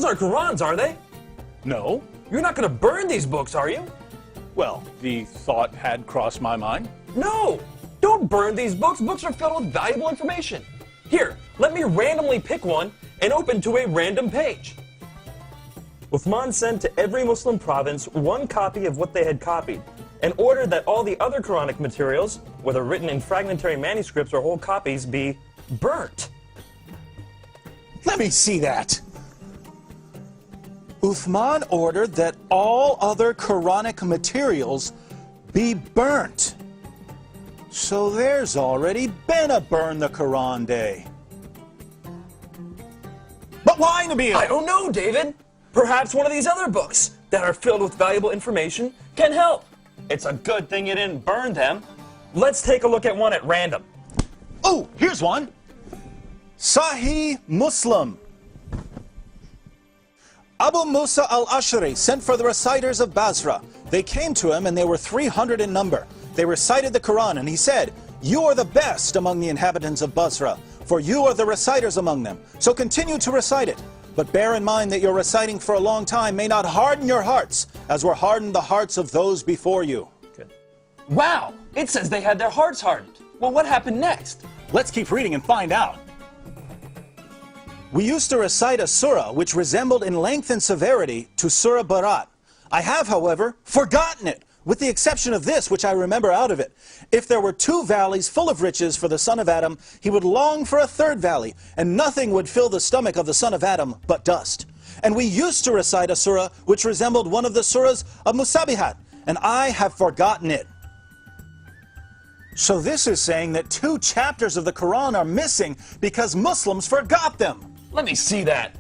aren't Qur'ans, are they? No. You're not going to burn these books, are you? Well, the thought had crossed my mind. No! Don't burn these books. Books are filled with valuable information. Here, let me randomly pick one and open to a random page. Uthman sent to every Muslim province one copy of what they had copied, and ordered that all the other Quranic materials, whether written in fragmentary manuscripts or whole copies, be burnt. Let me see that. Uthman ordered that all other Quranic materials be burnt. So there's already been a Burn the Quran Day. But why, Nabil? I don't know, David. Perhaps one of these other books that are filled with valuable information can help. It's a good thing you didn't burn them. Let's take a look at one at random. Oh, here's one. Sahih Muslim. Abu Musa al-Ash'ari sent for the reciters of Basra. They came to him and they were 300 in number. They recited the Quran and he said, "You are the best among the inhabitants of Basra, for you are the reciters among them. So continue to recite it. But bear in mind that your reciting for a long time may not harden your hearts, as were hardened the hearts of those before you." Good. Wow, it says they had their hearts hardened. Well, what happened next? Let's keep reading and find out. We used to recite a surah which resembled in length and severity to Surah Barat. I have, however, forgotten it, with the exception of this, which I remember out of it. If there were 2 valleys full of riches for the son of Adam, he would long for a 3rd valley, and nothing would fill the stomach of the son of Adam but dust. And we used to recite a surah which resembled one of the surahs of Musabihat, and I have forgotten it. So this is saying that 2 chapters of the Quran are missing because Muslims forgot them. Let me see that.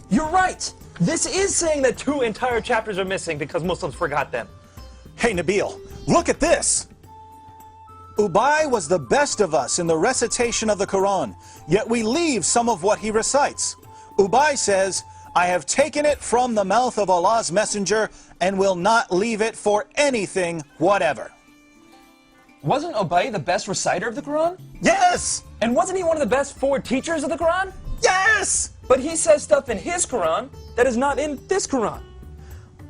You're right. This is saying that 2 entire chapters are missing because Muslims forgot them. Hey Nabil, look at this. Ubay was the best of us in the recitation of the Quran, yet we leave some of what he recites. Ubay says, "I have taken it from the mouth of Allah's messenger and will not leave it for anything whatever." Wasn't Ubay the best reciter of the Quran? Yes! And wasn't he one of the best 4 teachers of the Quran? Yes! But he says stuff in his Quran that is not in this Quran.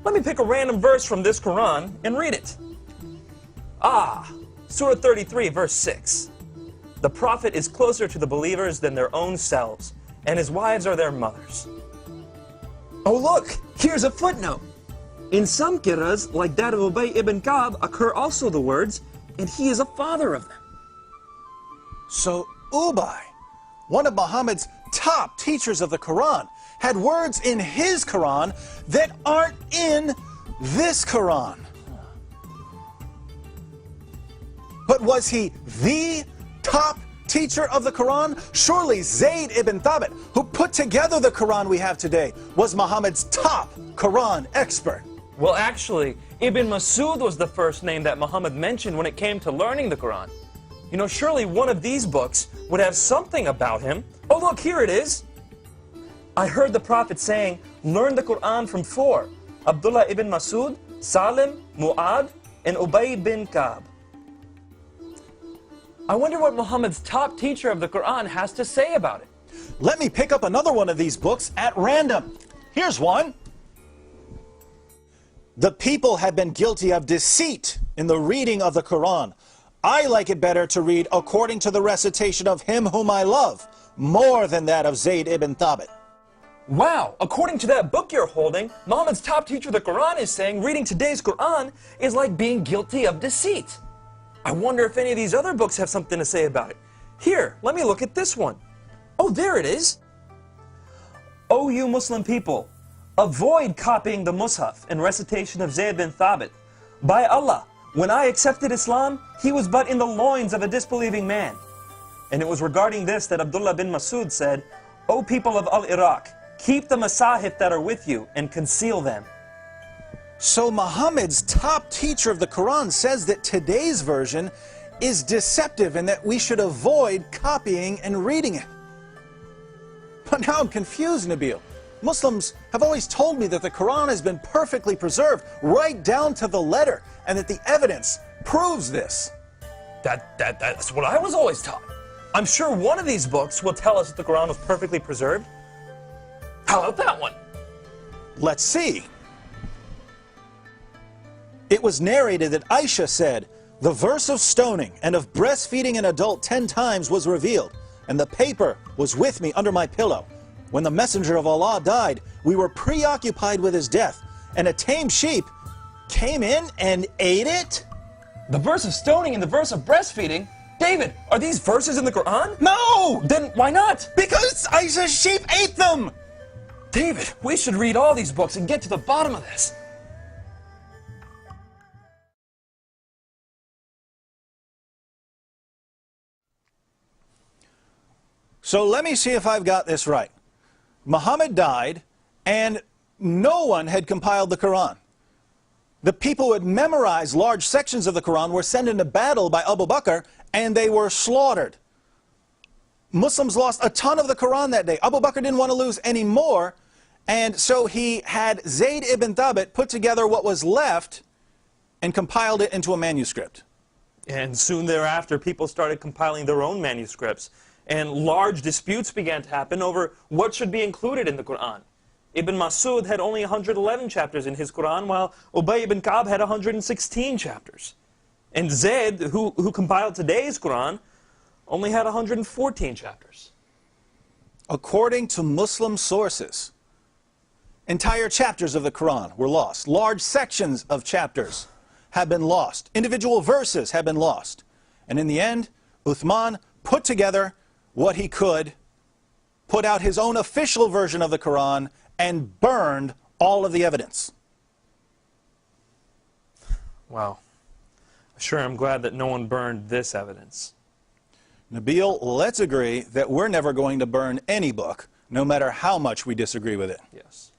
Let me pick a random verse from this Quran and read it. Surah 33, verse 6. The Prophet is closer to the believers than their own selves, and his wives are their mothers. Oh look, here's a footnote. In some qira'as, like that of Ubay ibn Ka'b, occur also the words, "and he is a father of them." So Ubay, one of Muhammad's top teachers of the Quran, had words in his Quran that aren't in this Quran. But was he the top teacher of the Quran? Surely Zayd ibn Thabit, who put together the Quran we have today, was Muhammad's top Quran expert. Well, actually, Ibn Masud was the first name that Muhammad mentioned when it came to learning the Quran. You know, surely one of these books would have something about him. Oh, look, here it is. I heard the Prophet saying, "Learn the Quran from 4. Abdullah ibn Masud, Salim, Mu'ad, and Ubay bin Ka'b." I wonder what Muhammad's top teacher of the Quran has to say about it. Let me pick up another one of these books at random. Here's one. The people have been guilty of deceit in the reading of the Quran. I like it better to read according to the recitation of him whom I love, more than that of Zayd ibn Thabit. Wow, according to that book you're holding, Muhammad's top teacher of the Quran is saying reading today's Quran is like being guilty of deceit. I wonder if any of these other books have something to say about it. Here, let me look at this one. Oh, there it is. O you Muslim people, avoid copying the Mus'haf and recitation of Zayd bin Thabit. By Allah, when I accepted Islam, he was but in the loins of a disbelieving man. And it was regarding this that Abdullah bin Masud said, O people of Al-Iraq, keep the masahif that are with you and conceal them. So Muhammad's top teacher of the Quran says that today's version is deceptive and that we should avoid copying and reading it. But now I'm confused, Nabil. Muslims have always told me that the Quran has been perfectly preserved right down to the letter and that the evidence proves this. That's what I was always taught. I'm sure one of these books will tell us that the Quran was perfectly preserved. How about that one? Let's see. It was narrated that Aisha said, "The verse of stoning and of breastfeeding an adult 10 times was revealed, and the paper was with me under my pillow. When the messenger of Allah died, we were preoccupied with his death, and a tame sheep came in and ate it?" The verse of stoning and the verse of breastfeeding? David, are these verses in the Qur'an? No! Then why not? Because Aisha's sheep ate them! David, we should read all these books and get to the bottom of this. So let me see if I've got this right. Muhammad died, and no one had compiled the Quran. The people who had memorized large sections of the Quran were sent into battle by Abu Bakr, and they were slaughtered. Muslims lost a ton of the Quran that day. Abu Bakr didn't want to lose any more, and so he had Zayd ibn Thabit put together what was left and compiled it into a manuscript. And soon thereafter, people started compiling their own manuscripts, and large disputes began to happen over what should be included in the Quran. Ibn Masud had only 111 chapters in his Quran, while Ubay ibn Ka'b had 116 chapters. And Zayd, who compiled today's Quran, only had 114 chapters. According to Muslim sources, entire chapters of the Quran were lost. Large sections of chapters have been lost. Individual verses have been lost. And in the end, Uthman put together what he could, put out his own official version of the Quran, and burned all of the evidence. Wow. Sure, I'm glad that no one burned this evidence. Nabil, let's agree that we're never going to burn any book, no matter how much we disagree with it. Yes.